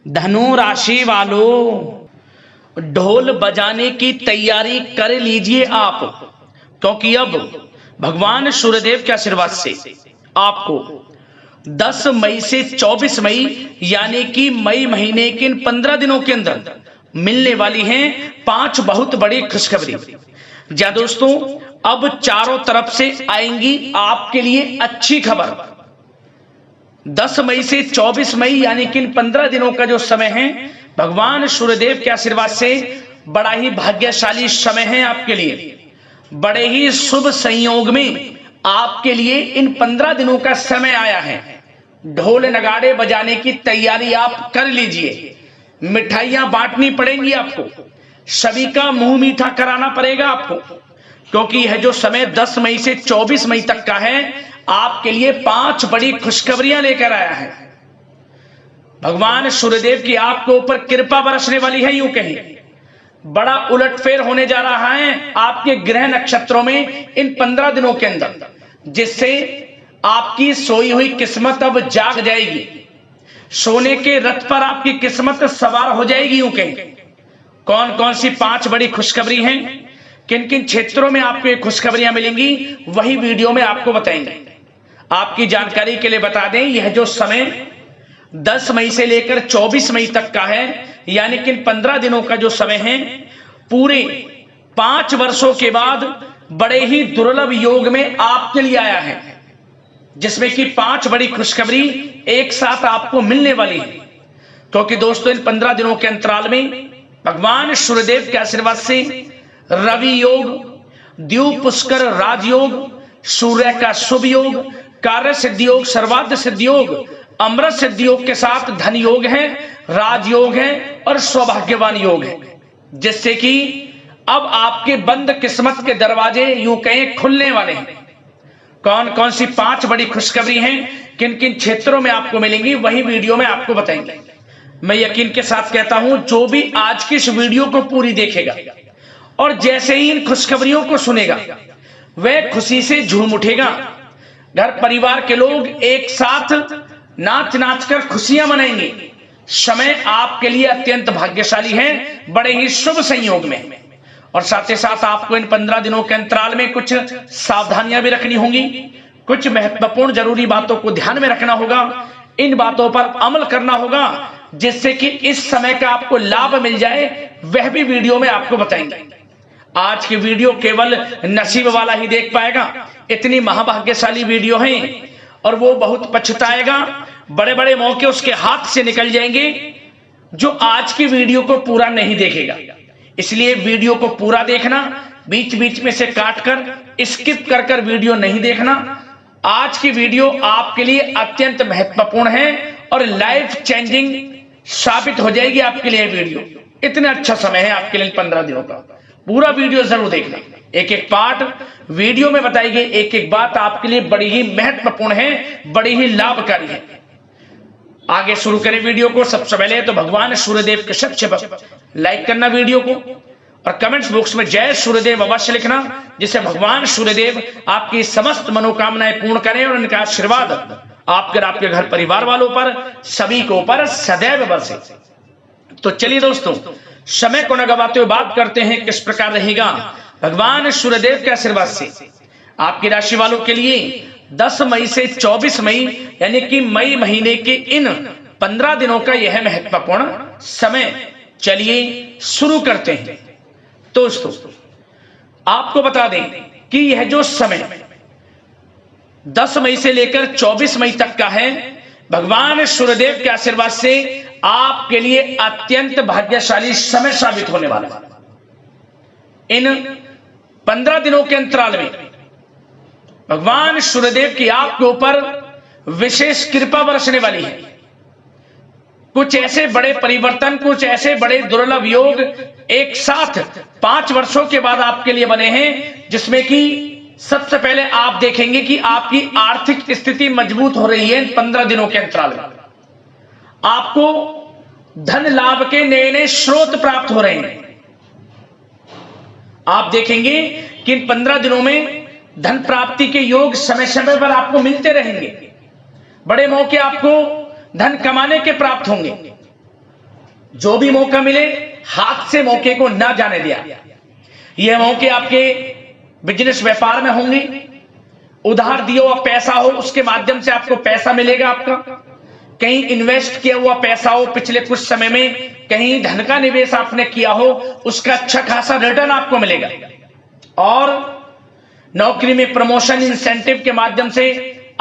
धनु राशि वालों, ढोल बजाने की तैयारी कर लीजिए आप, क्योंकि अब भगवान सूर्यदेव के आशीर्वाद से आपको 10 मई से 24 मई यानी कि मई महीने के इन 15 दिनों के अंदर मिलने वाली हैं 5 बहुत बड़ी खुशखबरी। जा दोस्तों, अब चारों तरफ से आएंगी आपके लिए अच्छी खबर। 10 मई से 24 मई यानी कि इन 15 दिनों का जो समय है, भगवान सूर्यदेव के आशीर्वाद से बड़ा ही भाग्यशाली समय है आपके लिए। बड़े ही शुभ संयोग में आपके लिए इन 15 दिनों का समय आया है। ढोल नगाड़े बजाने की तैयारी आप कर लीजिए। मिठाइयां बांटनी पड़ेंगी आपको, सभी का मुंह मीठा कराना पड़ेगा आपको, क्योंकि यह जो समय 10 मई से 24 मई तक का है, आपके लिए 5 बड़ी खुशखबरियां लेकर आया है। भगवान सूर्यदेव की आपके ऊपर कृपा बरसने वाली है। यूं कहें बड़ा उलटफेर होने जा रहा है आपके ग्रह नक्षत्रों में इन 15 दिनों के अंदर, जिससे आपकी सोई हुई किस्मत अब जाग जाएगी। सोने के रथ पर आपकी किस्मत सवार हो जाएगी। यूं कहें कौन कौन सी 5 बड़ी खुशखबरी हैं, किन किन क्षेत्रों में आपको ये खुशखबरियां मिलेंगी, वही वीडियो में आपको बताएंगे। आपकी जानकारी के लिए बता दें, यह जो समय 10 मई से लेकर 24 मई तक का है, यानी कि 15 दिनों का जो समय है, पूरे 5 वर्षों के बाद बड़े ही दुर्लभ योग में आपके लिए आया है, जिसमें कि 5 बड़ी खुशखबरी एक साथ आपको मिलने वाली है। क्योंकि दोस्तों, इन 15 दिनों के अंतराल में भगवान सूर्यदेव के आशीर्वाद से रवि योग, द्वीप पुष्कर राजयोग, सूर्य का शुभ योग, कार्य सिद्धि योग, सर्वार्थ सिद्धि योग, अमृत सिद्धि योग के साथ धन योग है, राजयोग है और सौभाग्यवान योग है, जिससे कि अब आपके बंद किस्मत के दरवाजे यूं कहें खुलने वाले हैं। कौन कौन सी 5 बड़ी खुशखबरी हैं, किन किन क्षेत्रों में आपको मिलेंगी, वही वीडियो में आपको बताएंगे। मैं यकीन के साथ कहता हूं, जो भी आज की इस वीडियो को पूरी देखेगा और जैसे ही इन खुशखबरियों को सुनेगा, वह खुशी से झूम उठेगा। घर परिवार के लोग एक साथ नाच नाच कर खुशियां मनाएंगे। समय आपके लिए अत्यंत भाग्यशाली है, बड़े ही शुभ संयोग में। और साथ ही साथ आपको इन 15 दिनों के अंतराल में कुछ सावधानियां भी रखनी होंगी, कुछ महत्वपूर्ण जरूरी बातों को ध्यान में रखना होगा, इन बातों पर अमल करना होगा, जिससे कि इस समय का आपको लाभ मिल जाए, वह भी वीडियो में आपको बताएंगे। आज की वीडियो केवल नसीब वाला ही देख पाएगा, इतनी महाभाग्यशाली वीडियो है, और वो बहुत पछताएगा। बड़े बड़े मौके उसके हाथ से निकल जाएंगे जो आज की वीडियो को पूरा नहीं देखेगा। इसलिए वीडियो को पूरा देखना, बीच बीच में से काट कर स्किप कर कर वीडियो नहीं देखना। आज की वीडियो आपके लिए अत्यंत महत्वपूर्ण है और लाइफ चेंजिंग साबित हो जाएगी आपके लिए। वीडियो इतना अच्छा समय है आपके लिए 15 दिनों का, पूरा वीडियो जरूर देखना। एक एक पार्ट वीडियो में बताई गई एक एक बात आपके लिए बड़ी ही महत्वपूर्ण है, बड़ी ही लाभकारी है। आगे शुरू करें वीडियो को। सबसे पहले तो भगवान सूर्यदेव के सच्चे भक्त लाइक करना वीडियो को, और कमेंट्स बॉक्स में जय सूर्यदेव अवश्य लिखना, जिससे भगवान सूर्यदेव आपकी समस्त मनोकामनाएं पूर्ण करें और उनका आशीर्वाद आपके घर परिवार वालों पर, सभी को ऊपर सदैव बरसे। तो चलिए दोस्तों, समय को न गवाते हुए बात करते हैं किस प्रकार रहेगा भगवान सूर्यदेव के आशीर्वाद से आपकी राशि वालों के लिए 10 मई से 24 मई यानी कि मई महीने के इन 15 दिनों का यह महत्वपूर्ण समय। चलिए शुरू करते हैं। दोस्तों, आपको बता दें कि यह जो समय 10 मई से लेकर 24 मई तक का है, भगवान सूर्यदेव के आशीर्वाद से आपके लिए अत्यंत भाग्यशाली समय साबित होने वाला है। इन 15 दिनों के अंतराल में भगवान सूर्यदेव की आपके ऊपर विशेष कृपा बरसने वाली है। कुछ ऐसे बड़े परिवर्तन, कुछ ऐसे बड़े दुर्लभ योग एक साथ 5 वर्षों के बाद आपके लिए बने हैं, जिसमें कि सबसे पहले आप देखेंगे कि आपकी आर्थिक स्थिति मजबूत हो रही है। इन 15 दिनों के अंतराल में आपको धन लाभ के नए नए स्रोत प्राप्त हो रहे हैं। आप देखेंगे कि इन 15 दिनों में धन प्राप्ति के योग समय समय पर आपको मिलते रहेंगे। बड़े मौके आपको धन कमाने के प्राप्त होंगे। जो भी मौका मिले हाथ से मौके को ना जाने दिया। यह मौके आपके बिजनेस व्यापार में होंगे, उधार दिया हुआ पैसा हो उसके माध्यम से आपको पैसा मिलेगा आपका, कहीं इन्वेस्ट किया हुआ पैसा हो पिछले कुछ समय में, कहीं धन का निवेश आपने किया हो, उसका अच्छा खासा रिटर्न आपको मिलेगा। और नौकरी में प्रमोशन इंसेंटिव के माध्यम से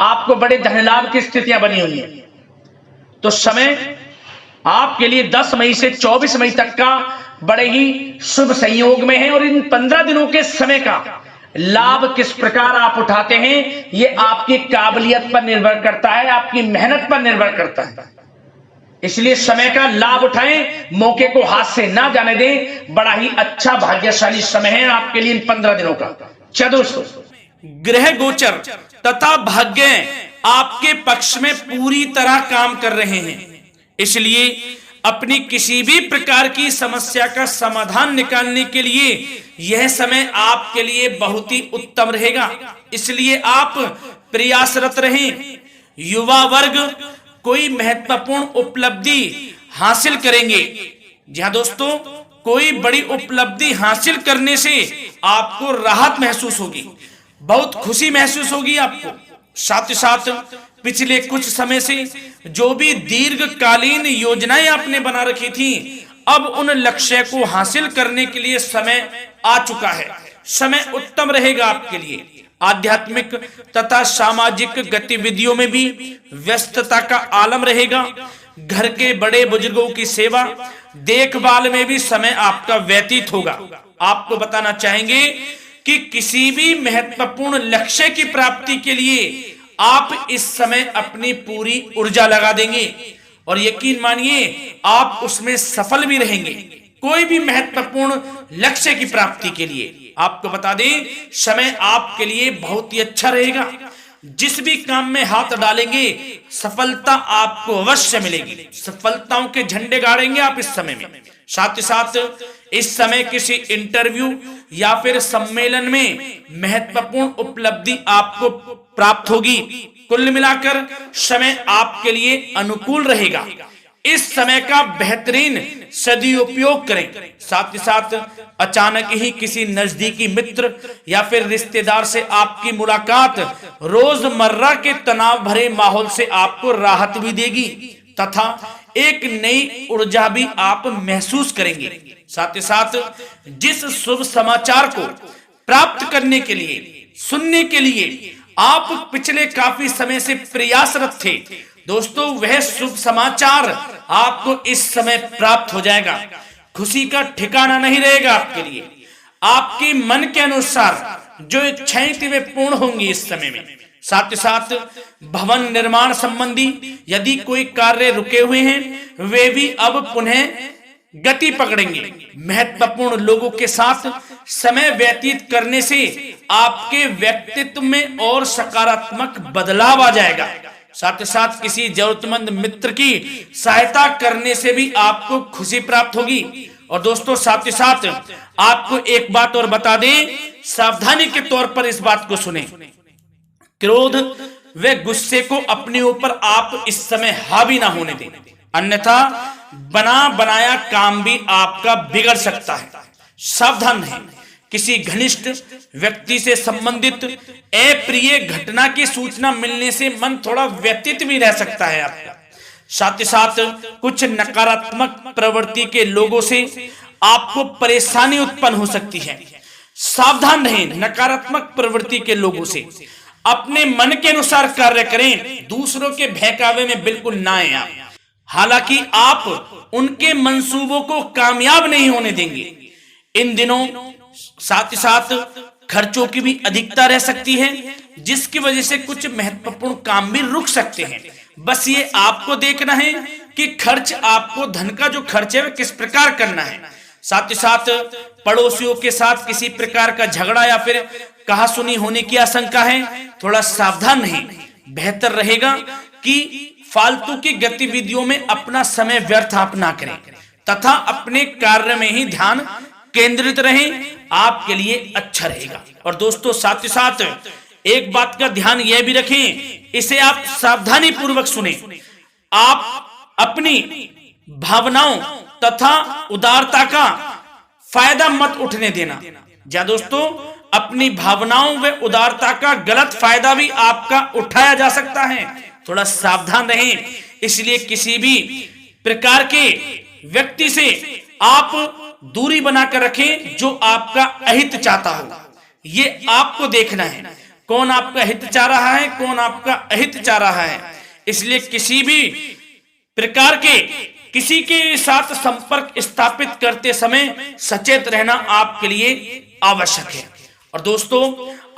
आपको बड़े धन लाभ की स्थितियां बनी हुई हैं। तो समय आपके लिए 10 मई से 24 मई तक का बड़े ही शुभ संयोग में है। और इन 15 दिनों के समय का लाभ किस प्रकार आप उठाते हैं, यह आपकी काबिलियत पर निर्भर करता है, आपकी मेहनत पर निर्भर करता है। इसलिए समय का लाभ उठाएं, मौके को हाथ से ना जाने दें। बड़ा ही अच्छा भाग्यशाली समय है आपके लिए इन 15 दिनों का। चलो दोस्तों, ग्रह गोचर तथा भाग्य आपके पक्ष में पूरी तरह काम कर रहे हैं, इसलिए अपनी किसी भी प्रकार की समस्या का समाधान निकालने के लिए यह समय आपके लिए बहुत ही उत्तम रहेगा। इसलिए आप प्रयासरत रहें। युवा वर्ग कोई महत्वपूर्ण उपलब्धि हासिल करेंगे। जी हाँ दोस्तों, कोई बड़ी उपलब्धि हासिल करने से आपको राहत महसूस होगी, बहुत खुशी महसूस होगी आपको। साथ ही साथ पिछले कुछ समय से जो भी दीर्घकालीन योजनाएं आपने बना रखी थी, अब उन लक्ष्य को हासिल करने के लिए समय आ चुका है। समय उत्तम रहेगा आपके लिए। आध्यात्मिक तथा सामाजिक गतिविधियों में भी व्यस्तता का आलम रहेगा। घर के बड़े बुजुर्गों की सेवा देखभाल में भी समय आपका व्यतीत होगा। आपको बताना चाहेंगे कि किसी भी महत्वपूर्ण लक्ष्य की प्राप्ति के लिए आप इस समय अपनी पूरी ऊर्जा लगा देंगे और यकीन मानिए आप उसमें सफल भी रहेंगे। कोई भी महत्वपूर्ण लक्ष्य की प्राप्ति के लिए आपको बता दें, समय आपके लिए बहुत ही अच्छा रहेगा। जिस भी काम में हाथ डालेंगे सफलता आपको अवश्य मिलेगी। सफलताओं के झंडे गाड़ेंगे आप इस समय में। साथ ही साथ इस समय किसी इंटरव्यू या फिर सम्मेलन में महत्वपूर्ण उपलब्धि आपको प्राप्त होगी। कुल मिलाकर समय आपके लिए अनुकूल रहेगा। इस समय का बेहतरीन सदुपयोग करें। साथ ही साथ अचानक ही किसी नजदीकी मित्र या फिर रिश्तेदार से आपकी मुलाकात रोजमर्रा के तनाव भरे माहौल से आपको राहत भी देगी तथा एक नई ऊर्जा भी आप महसूस करेंगे। साथ ही साथ जिस शुभ समाचार को प्राप्त करने के लिए, सुनने के लिए आप पिछले काफी समय से प्रयासरत थे दोस्तों, वह शुभ समाचार आपको इस समय प्राप्त हो जाएगा। खुशी का ठिकाना नहीं रहेगा आपके लिए। आपके मन के अनुसार जो इच्छाएं थी वे पूर्ण होंगी इस समय में। साथ ही साथ भवन निर्माण संबंधी यदि कोई कार्य रुके हुए हैं वे भी अब पुनः गति पकड़ेंगे। महत्वपूर्ण लोगों के साथ समय व्यतीत करने से आपके व्यक्तित्व में और सकारात्मक बदलाव आ जाएगा। साथ ही साथ किसी जरूरतमंद मित्र की सहायता करने से भी आपको खुशी प्राप्त होगी। और दोस्तों साथ ही साथ आपको एक बात और बता दें, सावधानी के तौर पर इस बात को सुने। क्रोध व गुस्से को अपने ऊपर आप इस समय हावी ना होने दें, अन्यथा बना बनाया काम भी आपका बिगड़ सकता है। सावधान रहें। किसी घनिष्ठ व्यक्ति से संबंधित अप्रिय घटना की सूचना मिलने से मन थोड़ा व्यतीत भी रह सकता है आपका। साथ ही साथ कुछ नकारात्मक प्रवृत्ति के लोगों से आपको परेशानी उत्पन्न हो सकती है। सावधान रहें नकारात्मक प्रवृत्ति के लोगों से। अपने मन के अनुसार कार्य करें, दूसरों के बहकावे में बिल्कुल ना आए आप। हालांकि आप उनके मंसूबों को कामयाब नहीं होने देंगे। इन दिनों साथ ही साथ खर्चों की भी अधिकता रह सकती है, जिसकी वजह से कुछ महत्वपूर्ण काम भी रुक सकते हैं। बस ये आपको देखना है कि खर्च, आपको धन का जो खर्च है वह किस प्रकार करना है। साथ ही साथ पड़ोसियों के साथ किसी प्रकार का झगड़ा या फिर कहासुनी होने की आशंका है, थोड़ा सावधान रहें। बेहतर रहेगा कि फालतू की गतिविधियों में अपना समय व्यर्थ आप ना करें तथा अपने कार्य में ही ध्यान केंद्रित रहें, आपके लिए अच्छा रहेगा। और दोस्तों साथ ही साथ एक बात का ध्यान यह भी रखें, इसे आप सावधानी पूर्वक सुने। आप अपनी भावनाओं तथा उदारता का फायदा मत उठने देना। या दोस्तों, अपनी भावनाओं व उदारता का गलत फायदा भी आपका उठाया जा सकता है, थोड़ा सावधान रहें। इसलिए किसी भी प्रकार के व्यक्ति से आप दूरी बनाकर रखें जो आपका अहित चाहता हो। ये आपको देखना है, कौन आपका हित चाह रहा है, कौन आपका अहित चाह रहा है। इसलिए किसी भी प्रकार के किसी के साथ संपर्क स्थापित करते समय सचेत रहना आपके लिए आवश्यक है। और दोस्तों,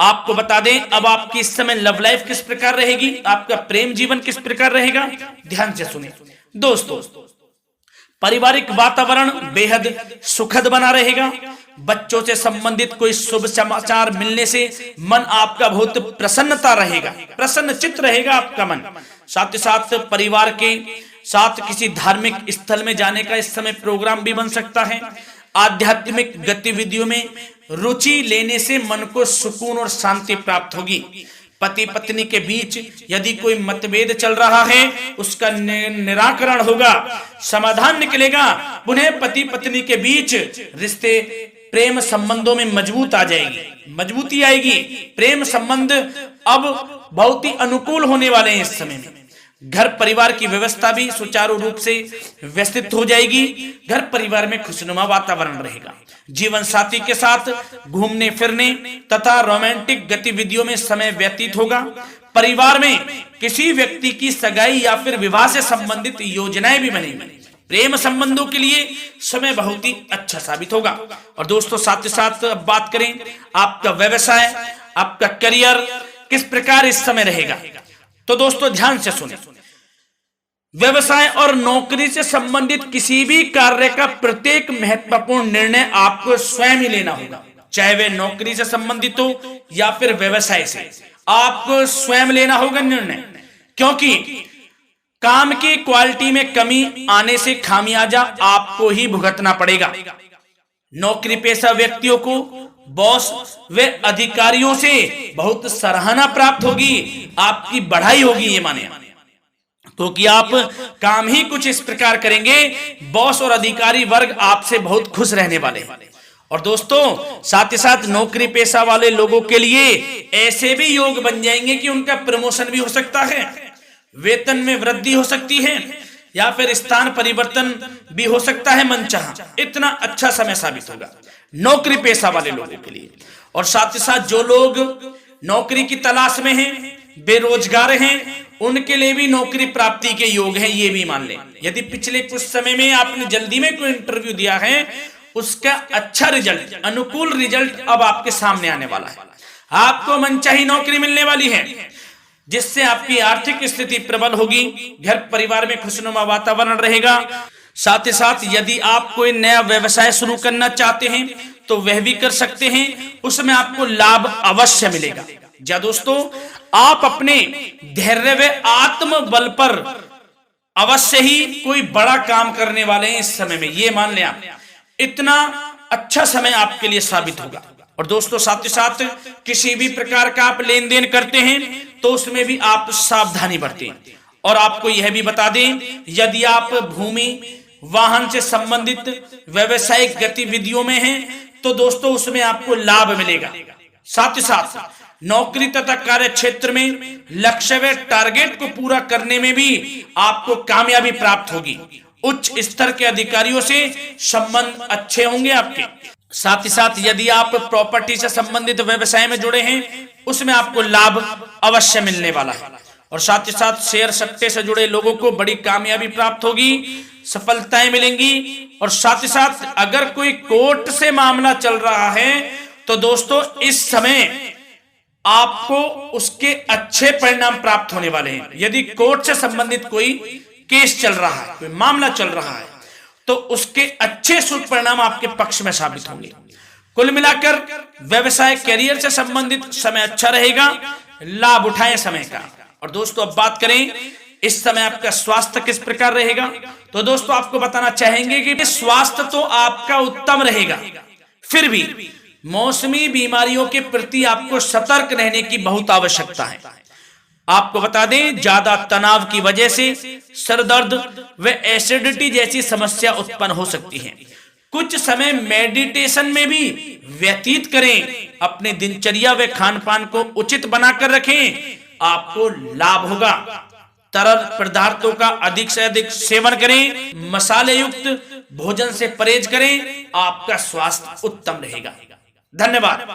आपको बता दें, अब आपकी इस समय लव लाइफ किस प्रकार रहेगी, आपका प्रेम जीवन किस प्रकार रहेगा, ध्यान से सुने दोस्तों। पारिवारिक वातावरण बेहद सुखद बना रहेगा। बच्चों से संबंधित कोई शुभ समाचार मिलने से मन आपका बहुत प्रसन्नता रहेगा, प्रसन्न चित्त रहेगा आपका मन। साथ ही साथ परिवार के साथ किसी धार्मिक स्थल में जाने का इस समय प्रोग्राम भी बन सकता है। आध्यात्मिक गतिविधियों में रुचि लेने से मन को सुकून और शांति प्राप्त होगी। पति पत्नी के बीच यदि कोई मतभेद चल रहा है उसका निराकरण होगा, समाधान निकलेगा। पुनः पति पत्नी के बीच रिश्ते प्रेम संबंधों में मजबूती आएगी। प्रेम संबंध अब बहुत ही अनुकूल होने वाले हैं इस समय में। घर परिवार की व्यवस्था भी सुचारू रूप से व्यवस्थित हो जाएगी। घर परिवार में खुशनुमा वातावरण रहेगा। जीवन साथी के साथ घूमने फिरने तथा रोमांटिक गतिविधियों में समय व्यतीत होगा। परिवार में किसी व्यक्ति की सगाई या फिर विवाह से संबंधित योजनाएं भी बनेंगी। प्रेम संबंधों के लिए समय बहुत ही अच्छा साबित होगा। और दोस्तों, साथ ही साथ बात करें आपका व्यवसाय, आपका करियर किस प्रकार इस समय रहेगा, तो दोस्तों ध्यान से सुने। व्यवसाय और नौकरी से संबंधित किसी भी कार्य का प्रत्येक महत्वपूर्ण निर्णय आपको स्वयं ही लेना होगा, चाहे वह नौकरी से संबंधित हो या फिर व्यवसाय से। आपको स्वयं लेना होगा निर्णय, क्योंकि काम की क्वालिटी में कमी आने से खामियाजा आपको ही भुगतना पड़ेगा। नौकरी पेशा व्यक्तियों को बॉस व अधिकारियों से बहुत सराहना प्राप्त होगी, आपकी बढ़ाई होगी, ये माने, क्योंकि आप काम ही कुछ इस प्रकार करेंगे, बॉस और अधिकारी वर्ग आपसे बहुत खुश रहने वाले हैं। और दोस्तों, साथ ही साथ नौकरी पेशा वाले लोगों के लिए ऐसे भी योग बन जाएंगे कि उनका प्रमोशन भी हो सकता है, वेतन में वृद्धि हो सकती है, या फिर स्थान परिवर्तन भी हो सकता है मनचाहा। इतना अच्छा समय साबित होगा नौकरी पेशा वाले लोगों के लिए। और साथ ही साथ जो लोग नौकरी की तलाश में हैं, बेरोजगार हैं, उनके लिए भी नौकरी प्राप्ति के योग हैं, ये भी मान लें। यदि पिछले कुछ समय में आपने जल्दी में कोई इंटरव्यू दिया है, उसका अच्छा रिजल्ट, अनुकूल रिजल्ट अब आपके सामने आने वाला है। आपको मनचाही नौकरी मिलने वाली है, जिससे आपकी आर्थिक स्थिति प्रबल होगी। घर परिवार में खुशनुमा वातावरण रहेगा। साथ ही साथ यदि आप कोई नया व्यवसाय शुरू करना चाहते हैं तो वह भी कर सकते हैं, उसमें आपको लाभ अवश्य मिलेगा। जा दोस्तों, आप अपने धैर्य व आत्मबल पर अवश्य ही कोई बड़ा काम करने वाले हैं इस समय में, ये मान लें आप। इतना अच्छा समय आपके लिए साबित होगा। और दोस्तों, साथ ही साथ किसी भी प्रकार का आप लेन देन करते हैं तो उसमें भी आप सावधानी बरतें। और आपको यह भी बता दें, यदि आप भूमि वाहन से संबंधित व्यावसायिक गतिविधियों में हैं तो दोस्तों उसमें आपको लाभ मिलेगा। साथ ही साथ नौकरी तथा कार्य क्षेत्र में लक्ष्य व टारगेट को पूरा करने में भी आपको कामयाबी प्राप्त होगी। उच्च स्तर के अधिकारियों से संबंध अच्छे होंगे आपके। साथ ही साथ यदि आप प्रॉपर्टी से संबंधित व्यवसाय में जुड़े हैं, उसमें आपको लाभ अवश्य मिलने वाला है। और साथ ही साथ शेयर सट्टे से जुड़े लोगों को बड़ी कामयाबी प्राप्त होगी, सफलताएं मिलेंगी। और साथ ही साथ अगर कोई कोर्ट से मामला चल रहा है तो दोस्तों इस समय आपको उसके अच्छे परिणाम प्राप्त होने वाले हैं। यदि कोर्ट से संबंधित कोई केस चल रहा है, कोई मामला चल रहा है, तो उसके अच्छे शुभ परिणाम आपके पक्ष में साबित होंगे। कुल मिलाकर व्यवसाय करियर से संबंधित समय अच्छा रहेगा, लाभ उठाएं समय का। और दोस्तों, अब बात करें इस समय आपका स्वास्थ्य किस प्रकार रहेगा, तो दोस्तों आपको बताना चाहेंगे कि स्वास्थ्य तो आपका उत्तम रहेगा, फिर भी मौसमी बीमारियों के प्रति आपको सतर्क रहने की बहुत आवश्यकता है। आपको बता दें, ज्यादा तनाव की वजह से सर दर्द व एसिडिटी जैसी समस्या उत्पन्न हो सकती है। कुछ समय मेडिटेशन में भी व्यतीत करें। अपने दिनचर्या व खान पान को उचित बनाकर रखें, आपको लाभ होगा। तरल पदार्थों का अधिक से अधिक सेवन करें, मसाले युक्त भोजन से परहेज करें, आपका स्वास्थ्य उत्तम रहेगा। धन्यवाद।